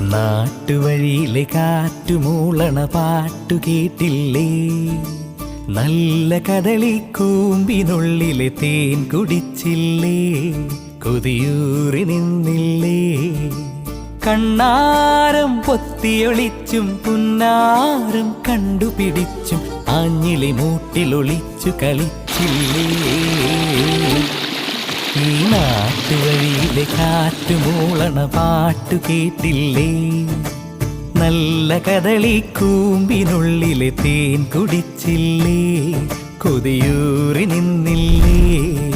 നാട്ടുവഴിയിലെ കാറ്റുമൂളണ പാട്ടു കേട്ടില്ലേ? നല്ല കദളിക്കൂമ്പിനുള്ളിലെ തേൻ കുടിച്ചില്ലേ? കൊതിയൂറി നിന്നില്ലേ? കണ്ണാരം പൊത്തിയൊളിച്ചും പുന്നാരം കണ്ടുപിടിച്ചും ആഞ്ഞിലി മൂട്ടിലൊളിച്ചു കളിച്ചില്ലേ? ഈ നാട്ടുവഴിയിലെ കാറ്റുമൂളണ പാട്ടു കേട്ടില്ലേ? നല്ല കദളിക്കൂമ്പിനുള്ളിലെ തേൻ കുടിച്ചില്ലേ? കൊതിയൂറി നിന്നില്ലേ?